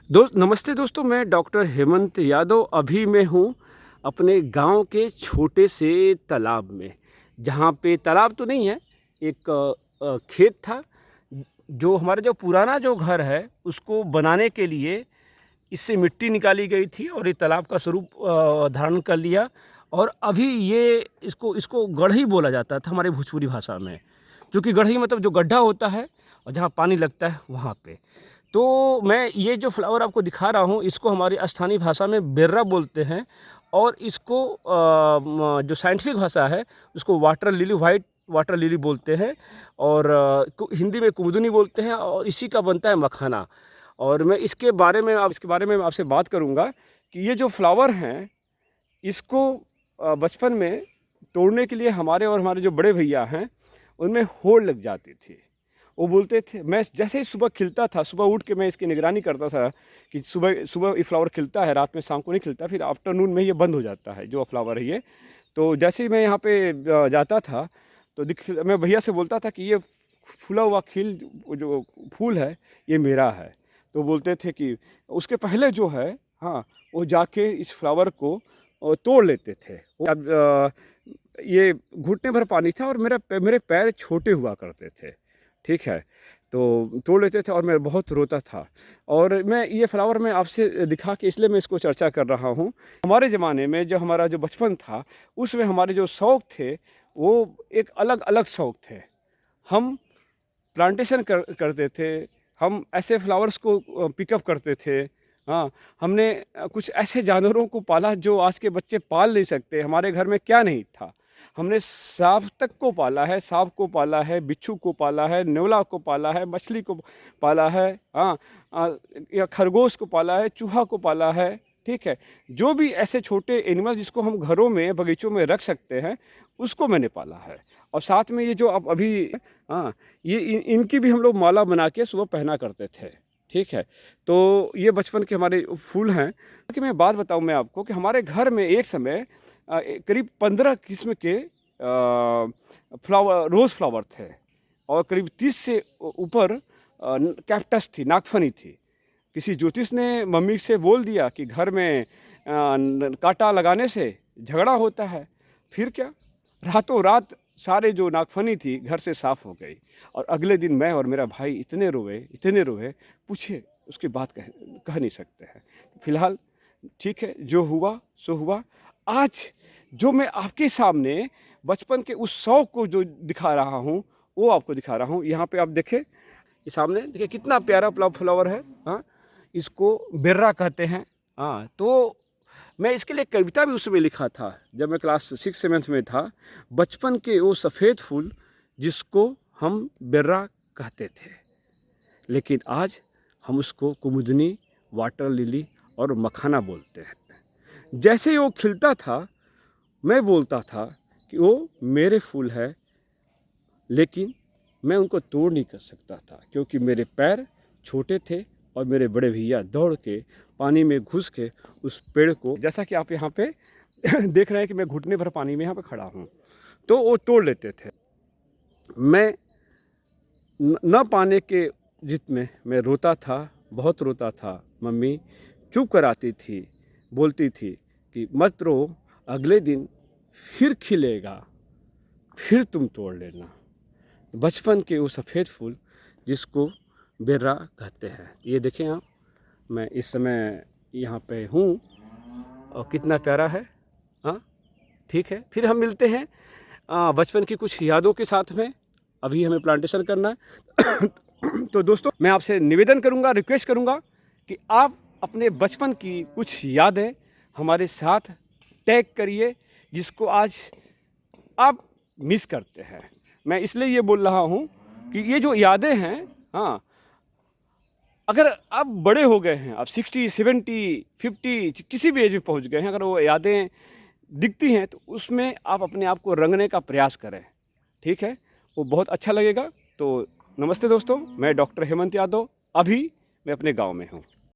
नमस्ते दोस्तों, मैं डॉक्टर हेमंत यादव अभी मैं हूँ अपने गांव के छोटे से तालाब में। जहाँ पे तालाब तो नहीं है, एक खेत था। जो हमारा जो पुराना जो घर है उसको बनाने के लिए इससे मिट्टी निकाली गई थी और ये तालाब का स्वरूप धारण कर लिया। और अभी ये इसको इसको गढ़ही बोला जाता था हमारे भोजपुरी भाषा में, क्योंकि गढ़ही मतलब जो गड्ढा होता है और जहाँ पानी लगता है वहाँ पे। तो मैं ये जो फ्लावर आपको दिखा रहा हूँ इसको हमारी स्थानीय भाषा में बेर्रा बोलते हैं। और इसको जो साइंटिफिक भाषा है उसको water lily, white water lily बोलते हैं। और हिंदी में कुमुदनी बोलते हैं, और इसी का बनता है मखाना। और मैं इसके बारे में आपसे बात करूँगा कि ये जो फ्लावर हैं इसको बचपन में तोड़ने के लिए हमारे और हमारे जो बड़े भैया हैं उनमें होड़ लग जाती थी। वो बोलते थे, मैं जैसे ही सुबह खिलता था, सुबह उठ के मैं इसकी निगरानी करता था कि सुबह सुबह ये फ्लावर खिलता है, रात में शाम को नहीं खिलता, फिर आफ्टरनून में ये बंद हो जाता है जो फ्लावर है ये। तो जैसे ही मैं यहाँ पे जाता था तो मैं भैया से बोलता था कि ये फूला हुआ जो फूल है ये मेरा है। तो बोलते थे कि उसके पहले जो है, हाँ, वो जाके इस फ्लावर को तोड़ लेते थे। अब ये घुटने भर पानी था और मेरे पैर छोटे हुआ करते थे, ठीक है। तो तोड़ लेते थे और मैं बहुत रोता था। और मैं ये फ्लावर मैं आपसे दिखा के इसलिए मैं इसको चर्चा कर रहा हूँ। हमारे ज़माने में जो हमारा जो बचपन था उसमें हमारे जो शौक़ थे वो एक अलग अलग शौक़ थे। हम प्लांटेशन करते थे, हम ऐसे फ्लावर्स को पिकअप करते थे। हाँ, हमने कुछ ऐसे जानवरों को पाला जो आज के बच्चे पाल नहीं सकते। हमारे घर में क्या नहीं था, हमने सांप तक को पाला है, सांप को पाला है, बिच्छू को पाला है, नेवला को पाला है, मछली को पाला है, हाँ, या खरगोश को पाला है, चूहा को पाला है, ठीक है। जो भी ऐसे छोटे एनिमल जिसको हम घरों में बगीचों में रख सकते हैं उसको मैंने पाला है। और साथ में ये जो अब अभी, हाँ, ये इनकी भी हम लोग माला बना के सुबह पहना करते थे, ठीक है। तो ये बचपन के हमारे फूल हैं। कि मैं बात बताऊं मैं आपको कि हमारे घर में एक समय करीब 15 किस्म के रोज़ फ्लावर थे, और करीब 30 से ऊपर कैक्टस थी, नागफनी थी। किसी ज्योतिष ने मम्मी से बोल दिया कि घर में कांटा लगाने से झगड़ा होता है। फिर क्या, रातों रात सारे जो नागफनी थी घर से साफ़ हो गई। और अगले दिन मैं और मेरा भाई इतने रोए, पूछे उसकी बात कह नहीं सकते हैं। फिलहाल ठीक है, जो हुआ सो हुआ। आज जो मैं आपके सामने बचपन के उस शौक़ को जो दिखा रहा हूँ वो आपको दिखा रहा हूँ। यहाँ पे आप देखें, ये सामने देखिए कितना प्यारा फ्लावर है, हाँ, इसको बेर्रा कहते हैं। हाँ, तो मैं इसके लिए कविता भी उसमें लिखा था जब मैं क्लास 6-7 में था। बचपन के वो सफ़ेद फूल जिसको हम बेर्रा कहते थे, लेकिन आज हम उसको कुमुदनी, वाटर लिली और मखाना बोलते हैं। जैसे ही वो खिलता था मैं बोलता था कि वो मेरे फूल है, लेकिन मैं उनको तोड़ नहीं कर सकता था क्योंकि मेरे पैर छोटे थे और मेरे बड़े भैया दौड़ के पानी में घुस के उस पेड़ को, जैसा कि आप यहाँ पे देख रहे हैं कि मैं घुटने भर पानी में यहाँ पे खड़ा हूँ, तो वो तोड़ लेते थे। मैं न पाने के जिद में मैं रोता था, बहुत रोता था। मम्मी चुप कराती थी, बोलती थी कि मत रो, अगले दिन फिर खिलेगा, फिर तुम तोड़ लेना। बचपन के वो सफ़ेद फूल जिसको बेर्रा कहते हैं। ये देखें आप, मैं इस समय यहाँ पे हूँ और कितना प्यारा है, हाँ, ठीक है। फिर हम मिलते हैं बचपन की कुछ यादों के साथ में। अभी हमें प्लांटेशन करना है। तो दोस्तों, मैं आपसे निवेदन करूँगा, रिक्वेस्ट करूँगा कि आप अपने बचपन की कुछ यादें हमारे साथ टैग करिए जिसको आज आप मिस करते हैं। मैं इसलिए ये बोल रहा हूँ कि ये जो यादें हैं, हाँ, अगर आप बड़े हो गए हैं, आप 60, 70, 50 किसी भी एज में पहुँच गए हैं, अगर वो यादें दिखती हैं तो उसमें आप अपने आप को रंगने का प्रयास करें, ठीक है, वो बहुत अच्छा लगेगा। तो नमस्ते दोस्तों, मैं डॉक्टर हेमंत यादव, अभी मैं अपने गांव में हूँ।